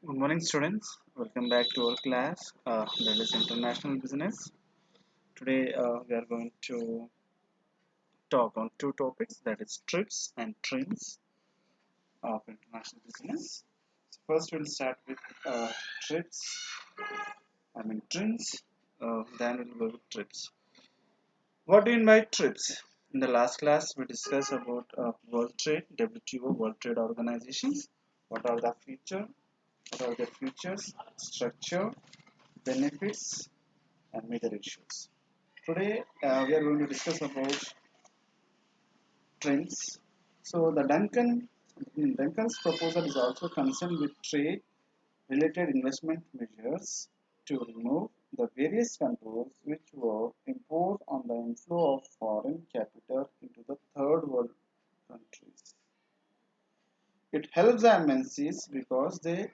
Good morning, students. Welcome back to our class. That is International Business. Today, we are going to talk on two topics, that is TRIPS and TRIMS of international business. So first, we'll start with TRIPS. TRIMS. Then we'll go with TRIPS. What do you mean by TRIPS? In the last class, we discussed about World Trade, WTO, World Trade Organizations. What are the features? What are the features, structure, benefits, and major issues. Today we are going to discuss about trends. So the Duncan's proposal is also concerned with trade related investment measures to remove the various controls which were imposed on the inflow of foreign capital into the third world countries. It helps the MNCs because they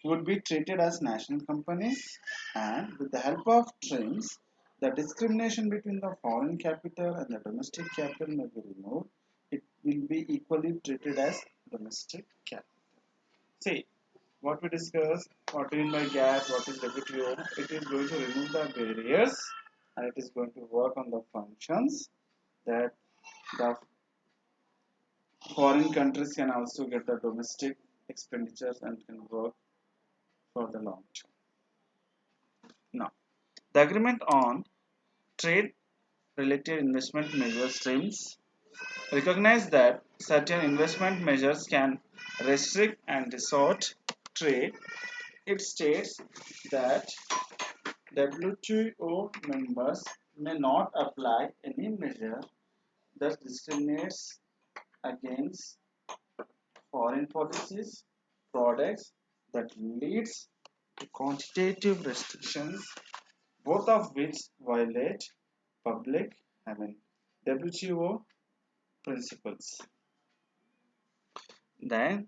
would be treated as national companies, and with the help of TRIMS, the discrimination between the foreign capital and the domestic capital may be removed. It will be equally treated as domestic capital. See, what we discussed, what do you mean by GATT, what is WTO, it is going to remove the barriers and it is going to work on the functions that the foreign countries can also get the domestic expenditures and can work for the long term. Now, the agreement on trade related investment measures TRIMS recognize that certain investment measures can restrict and distort trade. It states that WTO members may not apply any measure that discriminates against foreign policies, products that leads to quantitative restrictions, both of which violate public, WTO principles. Then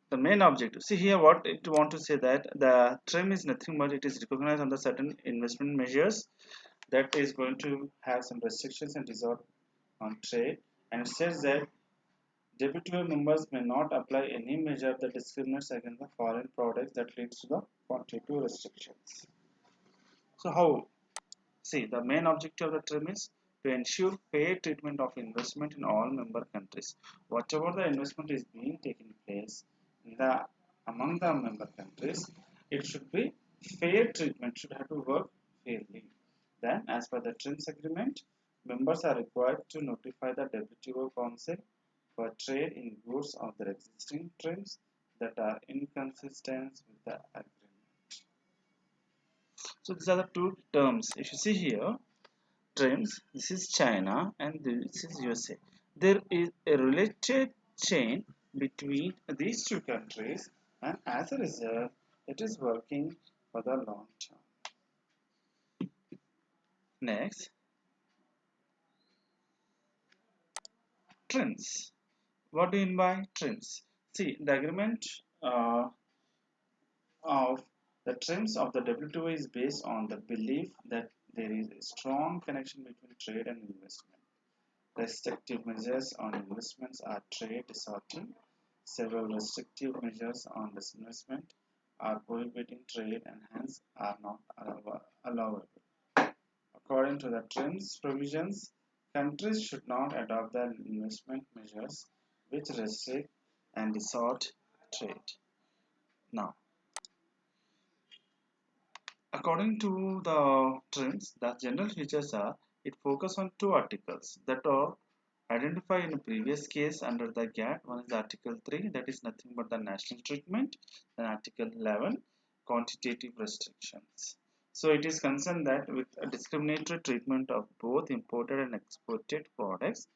the main objective. See here what it want to say that the TRIM is nothing but it is recognized under certain investment measures that is going to have some restrictions and resort on trade, and it says that WTO members may not apply any measure that discriminates against the foreign products that leads to the quantitative restrictions. So how? See, the main objective of the TRIM is to ensure fair treatment of investment in all member countries. Whatever the investment is being taken place in the among the member countries, it should be fair treatment, should have to work fairly. Then, as per the TRIMS agreement, members are required to notify the WTO Council for trade in goods of their existing TRIMS that are inconsistent with the agreement. So these are the two terms. If you see here, TRIMS, this is China and this is USA. There is a related chain between these two countries, and as a result, it is working for the long term. Next, TRIMS. What do you mean by TRIMS? See, the agreement of the TRIMS of the WTO is based on the belief that there is a strong connection between trade and investment. Restrictive measures on investments are trade distorting. Several restrictive measures on disinvestment are prohibiting trade and hence are not allowable. According to the TRIMS provisions, countries should not adopt the investment measures which restrict and distort trade. Now, according to the TRIMS, the general features are it focuses on two articles that are identified in a previous case under the GATT. One is Article 3, that is nothing but the national treatment, then Article 11, quantitative restrictions. So it is concerned that with a discriminatory treatment of both imported and exported products,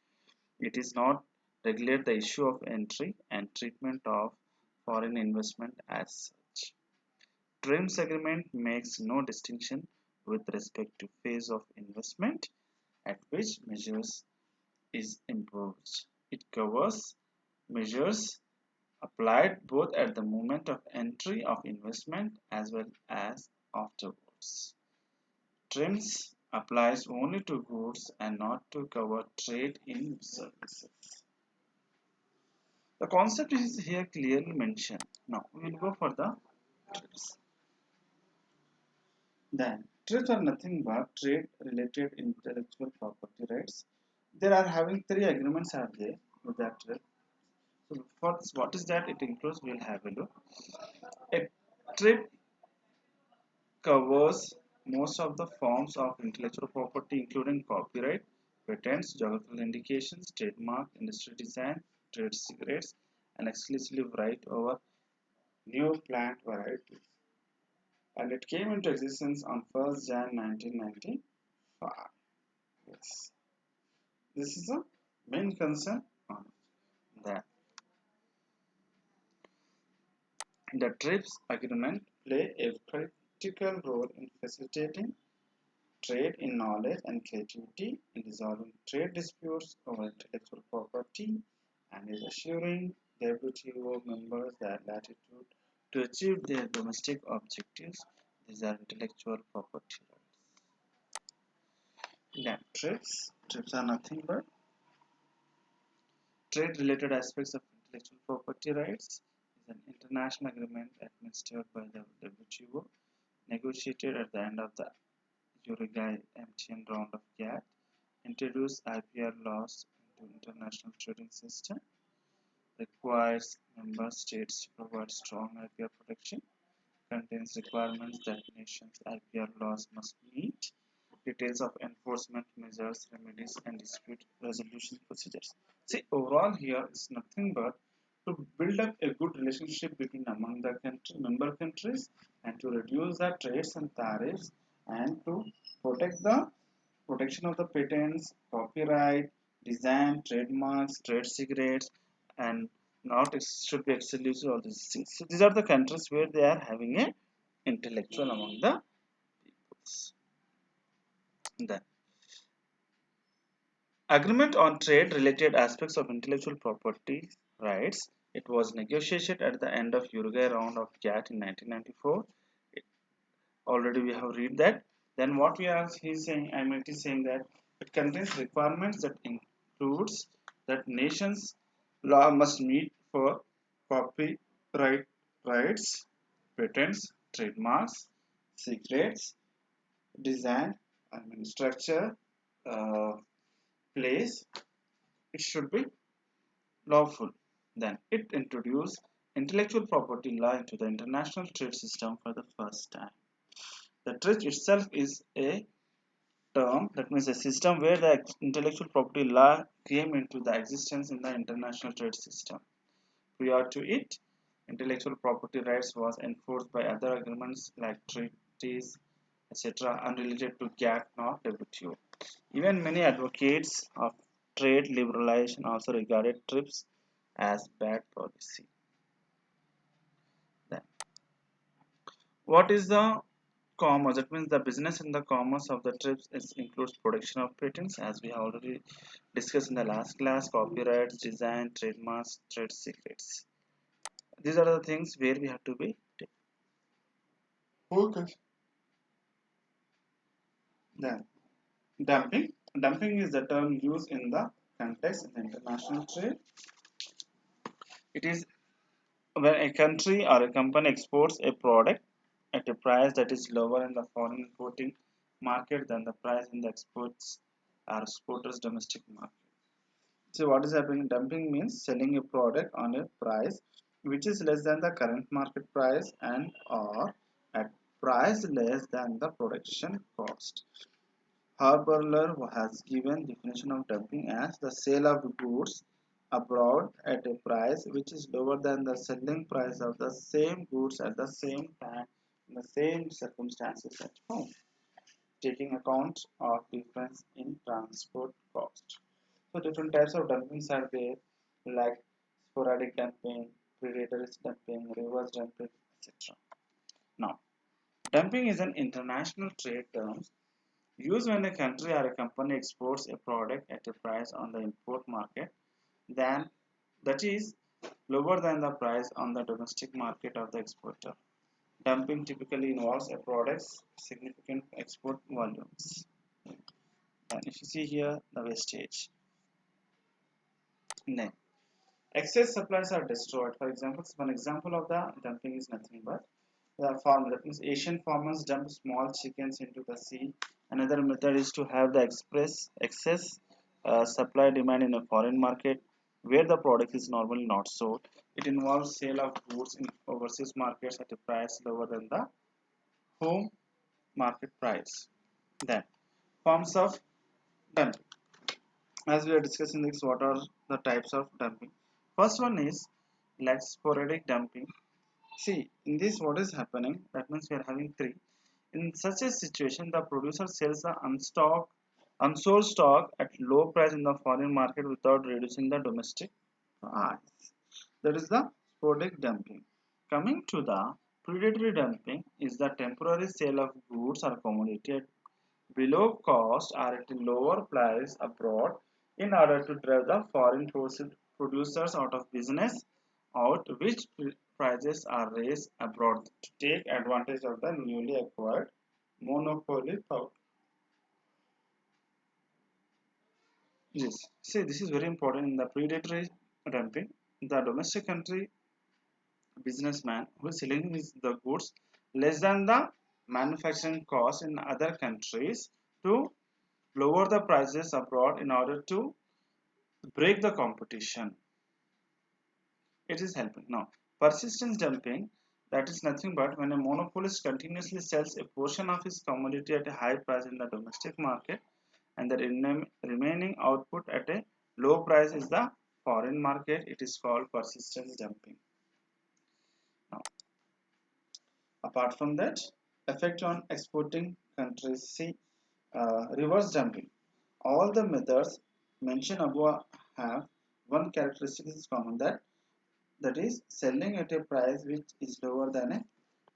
it is not regulate the issue of entry and treatment of foreign investment as such. TRIMS agreement makes no distinction with respect to phase of investment at which measures is imposed. It covers measures applied both at the moment of entry of investment as well as afterwards. TRIMS applies only to goods and not to cover trade in services. The concept is here clearly mentioned Now we will go for the TRIPS. Then TRIPS are nothing but trade related intellectual property rights. There are having three agreements are there with that TRIPS. So for this, what is that? It includes, we'll have a look. A TRIP covers most of the forms of intellectual property, including copyright, patents, geographical indications, trademark, industry design, trade secrets, and exclusive right over new plant varieties. And it came into existence on 1st Jan 1995. Yes, this is the main concern on that. The TRIPS agreement play a critical role in facilitating trade in knowledge and creativity, in resolving trade disputes over intellectual property, and is assuring WTO members the latitude to achieve their domestic objectives. These are intellectual property rights. Then TRIPS are nothing but trade-related aspects of intellectual property rights. Is an international agreement administered by the WTO, negotiated at the end of the Uruguay MTN round of GATT, introduce IPR laws into international trading system, requires member states to provide strong IPR protection, contains requirements that nations' IPR laws must meet, details of enforcement measures, remedies, and dispute resolution procedures. See, overall here is nothing but to build up a good relationship between among the member countries and to reduce the trades and tariffs and to protect the protection of the patents, copyright, design, trademarks, trade secrets, and not should be exclusive of these things. So these are the countries where they are having a intellectual among the peoples. Then agreement on trade related aspects of intellectual property rights. It was negotiated at the end of Uruguay round of GATT in 1994. Already we have read that. Then what we are he's saying, it is saying that it contains requirements that includes that nations law must meet for copyright rights, patents, trademarks, secrets, design, structure, uh, place. It should be lawful. Then it introduced intellectual property law into the international trade system for the first time. The trade itself is a term, that means a system where the intellectual property law came into the existence in the international trade system. Prior to it, intellectual property rights was enforced by other agreements like treaties, etc., unrelated to GATT nor WTO. Even many advocates of trade liberalization also regarded TRIPS as bad policy. Then, what is the commerce? That means the business and the commerce of the TRIPS includes production of patents, as we have already discussed in the last class, copyrights, design, trademarks, trade secrets. These are the things where we have to be focused. Then, dumping. Dumping is the term used in the context of international trade. It is when a country or a company exports a product at a price that is lower in the foreign importing market than the price in the exports or exporters domestic market. So what is happening? Dumping means selling a product on a price which is less than the current market price and or at price less than the production cost. Harburler has given definition of dumping as the sale of goods abroad at a price which is lower than the selling price of the same goods at the same time in the same circumstances at home, taking account of difference in transport cost. So different types of dumpings are there, like sporadic dumping, predatory dumping, reverse dumping, etc. Now, dumping is an international trade term used when a country or a company exports a product at a price on the import market than that is lower than the price on the domestic market of the exporter. Dumping typically involves a product's significant export volumes. And if you see here the wastage. Next, Excess supplies are destroyed. For example, one example of the dumping is nothing but the farm. That means Asian farmers dump small chickens into the sea. Another method is to have the express excess supply demand in a foreign market where the product is normally not sold. It involves sale of goods in overseas markets at a price lower than the home market price. Then forms of dumping. As we are discussing this, what are the types of dumping? First one is like sporadic dumping. See, in this, what is happening? That means we are having three. In such a situation, the producer sells the unsold stock at low price in the foreign market without reducing the domestic price. That is the sporadic dumping. Coming to the predatory dumping is the temporary sale of goods or commodity at below cost or at a lower price abroad in order to drive the foreign producers out of business, out which prices are raised abroad to take advantage of the newly acquired monopoly power. Yes, see, this is very important in the predatory dumping. The domestic country businessman who is selling the goods less than the manufacturing cost in other countries to lower the prices abroad in order to break the competition. It is helping. Now, persistence dumping, that is nothing but when a monopolist continuously sells a portion of his commodity at a high price in the domestic market and the remaining output at a low price is the foreign market. It is called persistence dumping. Now, apart from that, effect on exporting countries. See, reverse dumping. All the methods mentioned above have one characteristic is common, that is selling at a price which is lower than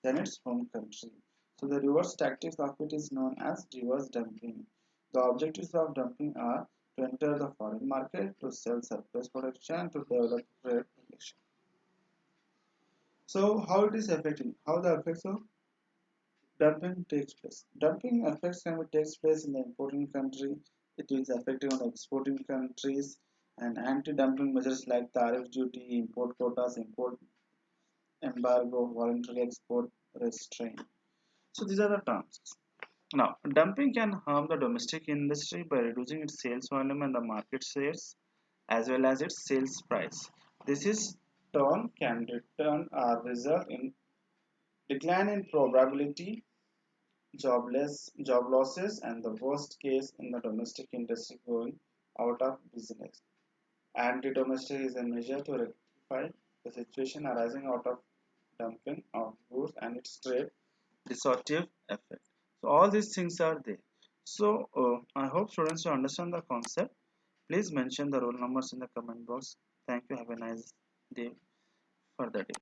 its home country. So the reverse tactics of it is known as reverse dumping. The objectives of dumping are to enter the foreign market, to sell surplus production, and to develop trade relation. So how it is affecting? How the effects of dumping takes place? Dumping effects can be takes place in the importing country. It is affecting on exporting countries, and anti-dumping measures like tariff duty, import quotas, import embargo, voluntary export restraint. So these are the terms. Now, dumping can harm the domestic industry by reducing its sales volume and the market shares as well as its sales price. This is turn can return or result in decline in probability, job losses, and the worst case in the domestic industry going out of business. Anti-domestic is a measure to rectify the situation arising out of dumping of goods and its trade distortive effect. So all these things are there. So I hope students will understand the concept. Please mention the roll numbers in the comment box. Thank you. Have a nice day for the day.